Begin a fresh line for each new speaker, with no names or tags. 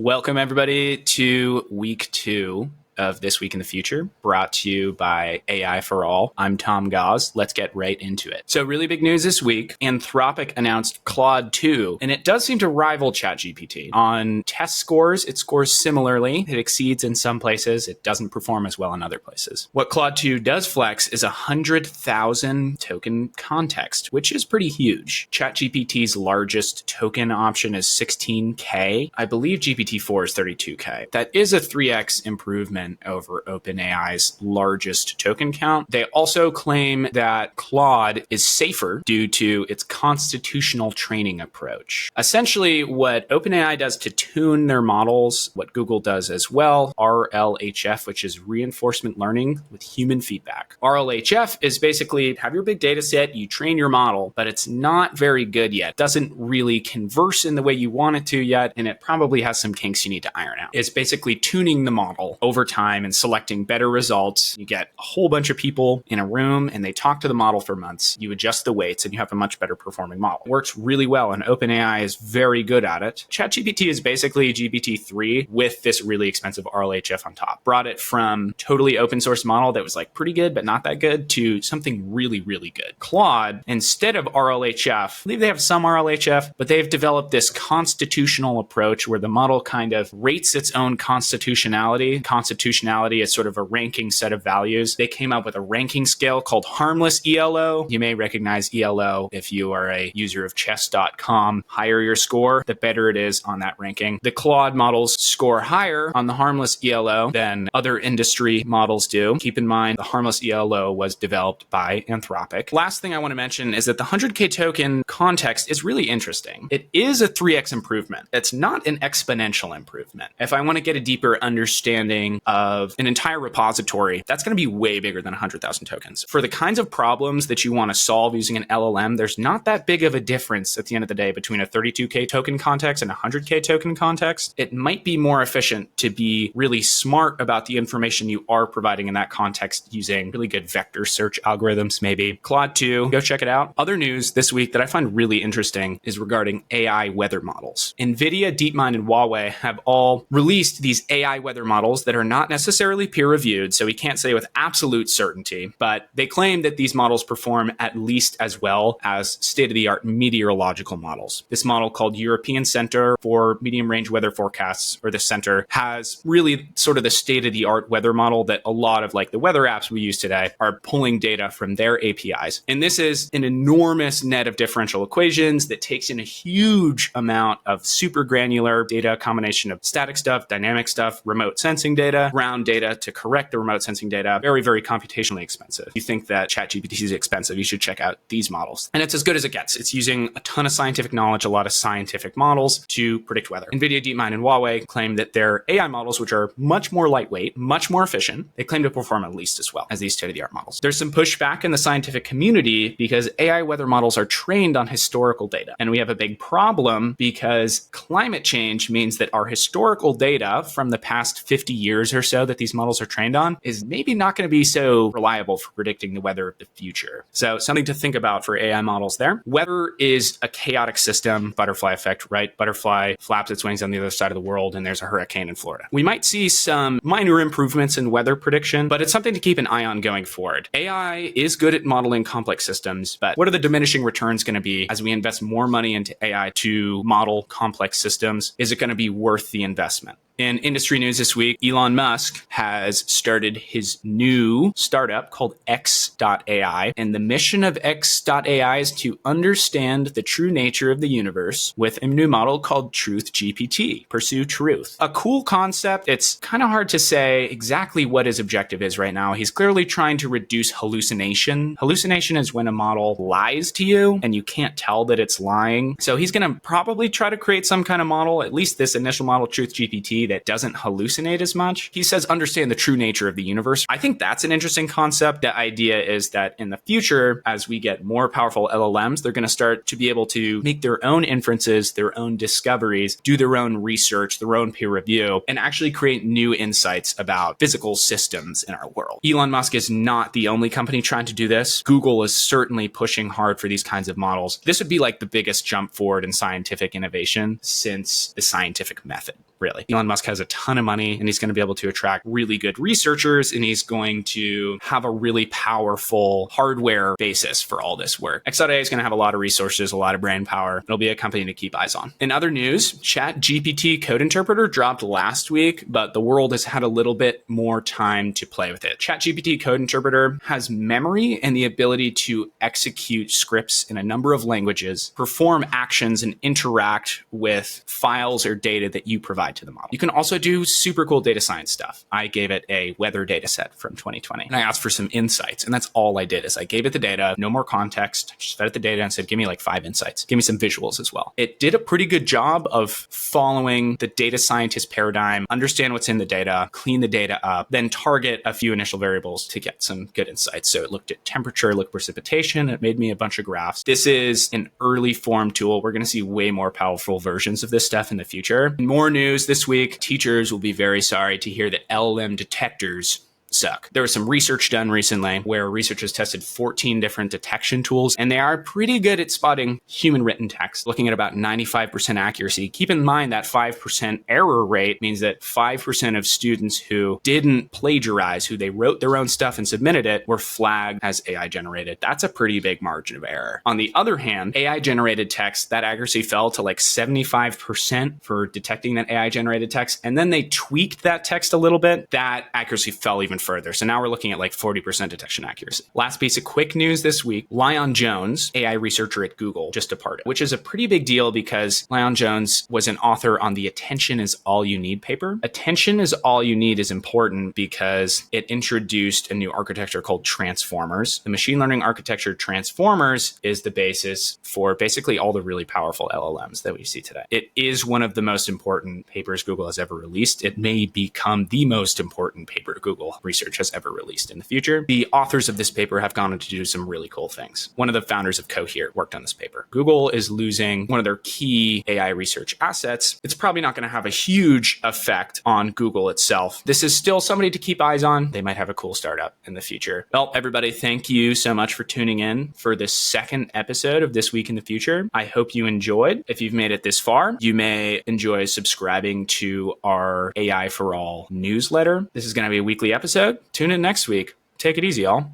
Welcome, everybody, to week 2 of This Week in the Future, brought to you by AI for All. I'm Tom Gause. Let's get right into it. So really big news this week. Anthropic announced Claude 2, and it does seem to rival ChatGPT. On test scores, it scores similarly. It exceeds in some places. It doesn't perform as well in other places. What Claude 2 does flex is 100,000 token context, which is pretty huge. ChatGPT's largest token option is 16K. I believe GPT-4 is 32K. That is a 3x improvement over OpenAI's largest token count. They also claim that Claude is safer due to its constitutional training approach. Essentially, what OpenAI does to tune their models, what Google does as well, RLHF, which is reinforcement learning with human feedback. RLHF is basically have your big data set, you train your model, but it's not very good yet. It doesn't really converse in the way you want it to yet, and it probably has some kinks you need to iron out. It's basically tuning the model over time and selecting better results. You get a whole bunch of people in a room and they talk to the model for months. You adjust the weights and you have a much better performing model. It works really well, and OpenAI is very good at it. ChatGPT is basically GPT-3 with this really expensive RLHF on top. Brought it from totally open source model that was like pretty good but not that good to something really, really good. Claude, instead of RLHF, I believe they have some RLHF, but they've developed this constitutional approach where the model kind of rates its own constitutionality. Constitutionality is sort of a ranking set of values. They came up with a ranking scale called harmless ELO. You may recognize ELO if you are a user of chess.com. Higher your score, the better it is on that ranking. The Claude models score higher on the harmless ELO than other industry models do. Keep in mind, the harmless ELO was developed by Anthropic. Last thing I want to mention is that the 100K token context is really interesting. It is a 3x improvement. It's not an exponential improvement. If I want to get a deeper understanding of an entire repository, that's going to be way bigger than 100,000 tokens. For the kinds of problems that you want to solve using an LLM, there's not that big of a difference at the end of the day between a 32K token context and a 100K token context. It might be more efficient to be really smart about the information you are providing in that context using really good vector search algorithms, maybe. Claude 2, go check it out. Other news this week that I find really interesting is regarding AI weather models. NVIDIA, DeepMind, and Huawei have all released these AI weather models that are not necessarily peer-reviewed, so we can't say with absolute certainty, but they claim that these models perform at least as well as state-of-the-art meteorological models. This model, called European Center for Medium-Range Weather Forecasts, or the Center, has really sort of the state-of-the-art weather model that a lot of like the weather apps we use today are pulling data from their APIs. And this is an enormous net of differential equations that takes in a huge amount of super granular data, a combination of static stuff, dynamic stuff, remote sensing data, ground data to correct the remote sensing data. Very, very computationally expensive. If you think that ChatGPT is expensive, you should check out these models. And it's as good as it gets. It's using a ton of scientific knowledge, a lot of scientific models to predict weather. NVIDIA, DeepMind, and Huawei claim that their AI models, which are much more lightweight, much more efficient, they claim to perform at least as well as these state-of-the-art models. There's some pushback in the scientific community because AI weather models are trained on historical data. And we have a big problem because climate change means that our historical data from the past 50 years or so that these models are trained on is maybe not going to be so reliable for predicting the weather of the future. So something to think about for AI models there. Weather is a chaotic system, butterfly effect, right? Butterfly flaps its wings on the other side of the world and there's a hurricane in Florida. We might see some minor improvements in weather prediction, but it's something to keep an eye on going forward. AI is good at modeling complex systems, but what are the diminishing returns going to be as we invest more money into AI to model complex systems? Is it going to be worth the investment? In industry news this week, Elon Musk has started his new startup called X.AI. And the mission of X.AI is to understand the true nature of the universe with a new model called TruthGPT, Pursue Truth. A cool concept. It's kind of hard to say exactly what his objective is right now. He's clearly trying to reduce hallucination. Hallucination is when a model lies to you and you can't tell that it's lying. So he's going to probably try to create some kind of model, at least this initial model, TruthGPT, that doesn't hallucinate as much. He says, understand the true nature of the universe. I think that's an interesting concept. The idea is that in the future, as we get more powerful LLMs, they're going to start to be able to make their own inferences, their own discoveries, do their own research, their own peer review, and actually create new insights about physical systems in our world. Elon Musk is not the only company trying to do this. Google is certainly pushing hard for these kinds of models. This would be like the biggest jump forward in scientific innovation since the scientific method. really. Elon Musk has a ton of money, and he's going to be able to attract really good researchers, and he's going to have a really powerful hardware basis for all this work. X.A is going to have a lot of resources, a lot of brain power. It'll be a company to keep eyes on. In other news, ChatGPT Code Interpreter dropped last week, but the world has had a little bit more time to play with it. ChatGPT Code Interpreter has memory and the ability to execute scripts in a number of languages, perform actions, and interact with files or data that you provide to the model. You can also do super cool data science stuff. I gave it a weather data set from 2020, and I asked for some insights, and that's all I did is I gave it the data, no more context, just fed it the data and said, give me like 5 insights. Give me some visuals as well. It did a pretty good job of following the data scientist paradigm, understand what's in the data, clean the data up, then target a few initial variables to get some good insights. So it looked at temperature, looked at precipitation. It made me a bunch of graphs. This is an early form tool. We're going to see way more powerful versions of this stuff in the future. More news this week. Teachers will be very sorry to hear that LLM detectors suck. There was some research done recently where researchers tested 14 different detection tools, and they are pretty good at spotting human written text, looking at about 95% accuracy. Keep in mind that 5% error rate means that 5% of students who didn't plagiarize, who they wrote their own stuff and submitted it, were flagged as AI generated. That's a pretty big margin of error. On the other hand, AI generated text, that accuracy fell to like 75% for detecting that AI generated text, and then they tweaked that text a little bit. That accuracy fell even further. So now we're looking at like 40% detection accuracy. Last piece of quick news this week, Llion Jones, AI researcher at Google, just departed, which is a pretty big deal because Llion Jones was an author on the Attention is All You Need paper. Attention is All You Need is important because it introduced a new architecture called transformers. The machine learning architecture transformers is the basis for basically all the really powerful LLMs that we see today. It is one of the most important papers Google has ever released. It may become the most important paper Google research has ever released in the future. The authors of this paper have gone on to do some really cool things. One of the founders of Cohere worked on this paper. Google is losing one of their key AI research assets. It's probably not going to have a huge effect on Google itself. This is still somebody to keep eyes on. They might have a cool startup in the future. Well, everybody, thank you so much for tuning in for this second episode of This Week in the Future. I hope you enjoyed. If you've made it this far, you may enjoy subscribing to our AI for All newsletter. This is going to be a weekly episode. Tune in next week. Take it easy, y'all.